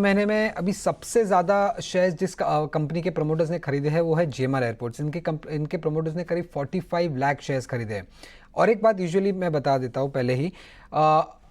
महीने में अभी सबसे ज़्यादा शेयर्स जिस कंपनी के प्रमोटर्स ने खरीदे हैं वो है जीएमआर एयरपोर्ट्स। इनके प्रमोटर्स ने करीब 45 लाख शेयर्स खरीदे हैं। और एक बात यूजुअली मैं बता देता हूँ पहले ही,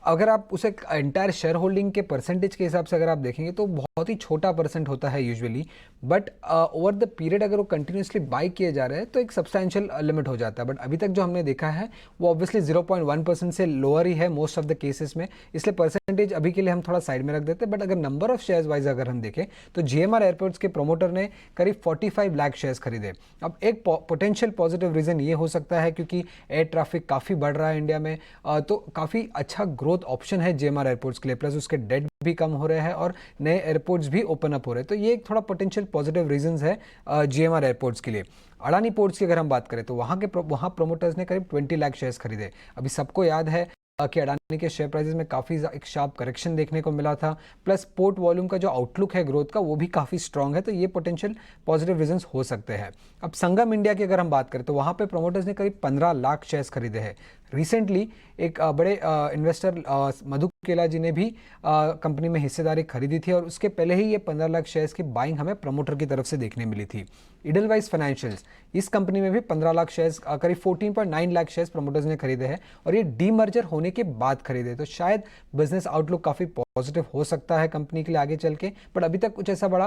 अगर आप उसे एंटायर शेयर होल्डिंग के परसेंटेज के हिसाब से अगर आप देखेंगे तो बहुत ही छोटा परसेंट होता है usually. But over the period अगर वो कंटिन्यूसली बाई किए जा रहे हैं तो एक सब्सटैंशियल लिमिट हो जाता है। बट अभी तक जो हमने देखा है वो ऑब्वियसली 0.1% से लोअर ही है मोस्ट ऑफ द केसेस में, इसलिए परसेंटेज अभी के लिए हम थोड़ा साइड में रख देते हैं। बट अगर नंबर ऑफ शेयर्स वाइज अगर हम देखें तो जीएमआर एयरपोर्ट्स के प्रोमोटर ने करीब 45 लाख शेयर्स खरीदे। अब एक पोटेंशियल पॉजिटिव रीजन ये हो सकता है क्योंकि एयर ट्रैफिक काफ़ी बढ़ रहा है इंडिया में, तो काफ़ी अच्छा ग्रोथ ऑप्शन है जीएमआर एयरपोर्ट्स के लिए। प्लस उसके डेट भी कम हो रहे हैं और नए एयरपोर्ट्स भी ओपन अप हो रहे हैं, तो ये एक थोड़ा पोटेंशियल पॉजिटिव रीजंस है जीएमआर एयरपोर्ट्स के लिए। अडानी पोर्ट्स की अगर हम बात करें तो वहाँ प्रोमोटर्स ने करीब 20 लाख शेयर्स खरीदे। अभी सबको याद है कि अडानी के शेयर प्राइसेस में काफ़ी एक शार्प करेक्शन देखने को मिला था। प्लस पोर्ट वॉल्यूम का जो आउटलुक है ग्रोथ का वो भी काफ़ी स्ट्रांग है, तो ये पोटेंशियल पॉजिटिव रीजंस हो सकते हैं। अब संगम इंडिया की अगर हम बात करें तो वहाँ पे प्रमोटर्स ने करीब 15 लाख शेयर्स खरीदे हैं। रिसेंटली एक बड़े इन्वेस्टर मधु केला जी ने भी कंपनी में हिस्सेदारी खरीदी थी और उसके पहले ही ये 15 लाख शेयर्स की बाइंग हमें प्रमोटर की तरफ से देखने मिली थी। इडलवाइज फाइनेंशियल्स, इस कंपनी में भी 15 लाख शेयर्स, करीब 14.9 लाख शेयर्स प्रमोटर्स ने खरीदे हैं और ये डीमर्जर होने के बाद खरीदे, तो शायद बिजनेस आउटलुक काफ़ी पॉजिटिव हो सकता है कंपनी के लिए आगे चल के। बट अभी तक कुछ ऐसा बड़ा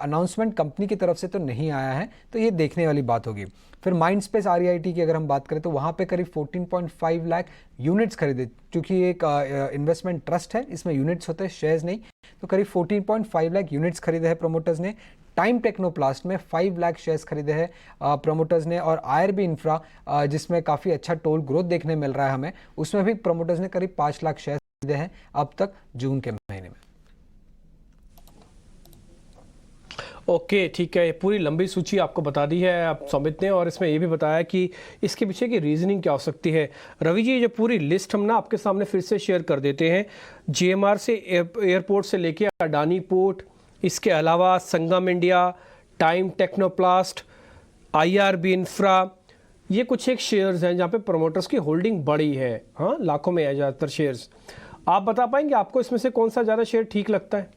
अनाउंसमेंट कंपनी की तरफ से तो नहीं आया है, तो ये देखने वाली बात होगी। फिर माइंडस्पेस आरईआईटी की अगर हम बात करें तो वहाँ पे करीब 14.5 लाख यूनिट्स खरीदे। क्योंकि एक इन्वेस्टमेंट ट्रस्ट है, इसमें यूनिट्स होते हैं, शेयर्स नहीं, तो करीब 14.5 लाख यूनिट्स खरीदे हैं प्रमोटर्स ने। टाइम टेक्नोप्लास्ट में 5 लाख शेयर्स खरीदे हैं प्रमोटर्स ने। और आईआरबी इंफ्रा, जिसमें काफ़ी अच्छा टोल ग्रोथ देखने मिल रहा है हमें, उसमें भी प्रमोटर्स ने करीब 5 लाख शेयर्स खरीदे हैं अब तक जून के महीने में। ओके, ठीक है। पूरी लंबी सूची आपको बता दी है आप सौमित ने, और इसमें ये भी बताया कि इसके पीछे की रीजनिंग क्या हो सकती है। रवि जी, ये पूरी लिस्ट हम ना आपके सामने फिर से शेयर कर देते हैं। जीएमआर से एयरपोर्ट से लेके अडानी पोर्ट, इसके अलावा Sangam India, Time Technoplast, IRB infra, ये कुछ एक शेयर्स हैं जहाँ पे प्रमोटर्स की होल्डिंग बड़ी है। हाँ, लाखों में है ज़्यादातर शेयर्स। आप बता पाएंगे आपको इसमें से कौन सा ज़्यादा शेयर ठीक लगता है?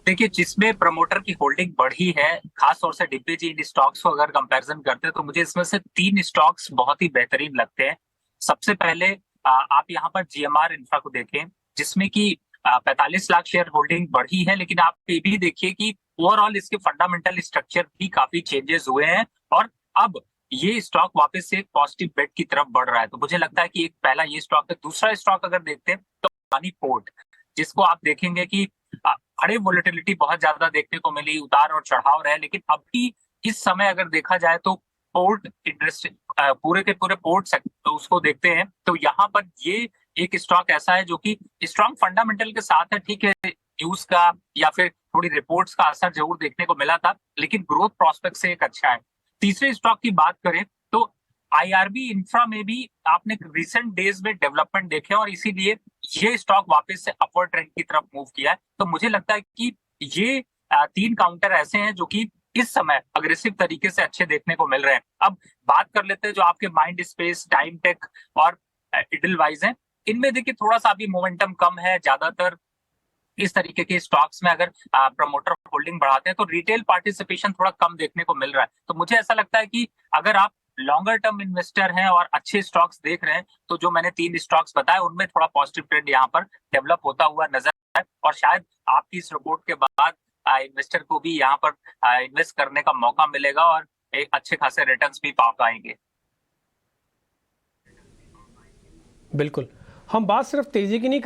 देखिए, जिसमें प्रमोटर की होल्डिंग बढ़ी है, खास तौर से डिब्बे जी इन स्टॉक्स को अगर कंपैरिजन करते हैं तो मुझे इसमें से 3 स्टॉक्स बहुत ही बेहतरीन लगते हैं। सबसे पहले आप यहाँ पर जीएमआर इंफ्रा को देखें, जिसमें कि 45 लाख शेयर होल्डिंग बढ़ी है, लेकिन आप ये भी देखिए कि ओवरऑल इसके फंडामेंटल स्ट्रक्चर भी काफी चेंजेस हुए हैं और अब ये स्टॉक वापस से पॉजिटिव बेट की तरफ बढ़ रहा है। तो मुझे लगता है कि एक पहला ये स्टॉक है। दूसरा स्टॉक अगर देखते हैं तो अडानी पोर्ट, जिसको आप देखेंगे कि बड़े वोलेटिलिटी बहुत ज्यादा देखने को मिली, उतार और चढ़ाव रहे, लेकिन अभी इस समय अगर देखा जाए तो पोर्ट इंडस्ट्री, पूरे के पूरे पोर्ट सेक्टर, तो उसको देखते हैं तो यहाँ पर ये एक स्टॉक ऐसा है जो कि स्ट्रॉन्ग फंडामेंटल के साथ है। ठीक है, न्यूज का या फिर थोड़ी रिपोर्ट्स का असर जरूर देखने को मिला था, लेकिन ग्रोथ प्रोस्पेक्ट से एक अच्छा है। तीसरे स्टॉक की बात करें तो आईआरबी इंफ्रा में भी आपने रिसेंट डेज में डेवलपमेंट देखे और इसीलिए ये स्टॉक वापस से अपवर्ड ट्रेंड की तरफ मूव किया है। तो मुझे लगता है कि ये 3 काउंटर ऐसे हैं जो कि इस समय अग्रेसिव तरीके से अच्छे देखने को मिल रहे हैं। अब बात कर लेते हैं जो आपके माइंड स्पेस, टाइम टेक और इडलवाइज हैं। इनमें देखिए थोड़ा सा अभी मोमेंटम कम है। ज्यादातर इस तरीके के स्टॉक्स में अगर प्रमोटर होल्डिंग बढ़ाते हैं तो रिटेल पार्टिसिपेशन थोड़ा कम देखने को मिल रहा है। तो मुझे ऐसा लगता है कि अगर आप लॉन्गर टर्म इन्वेस्टर हैं और अच्छे स्टॉक्स देख रहे हैं तो जो मैंने 3 स्टॉक्स बताए उनमें थोड़ा पॉजिटिव ट्रेंड यहाँ पर डेवलप होता हुआ नजर है और शायद आपकी इस रिपोर्ट के बाद इन्वेस्टर को भी यहाँ पर इन्वेस्ट करने का मौका मिलेगा और एक अच्छे खासे रिटर्न्स भी पा पाएंगे। बिल्कुल, हम बात सिर्फ तेजी की नहीं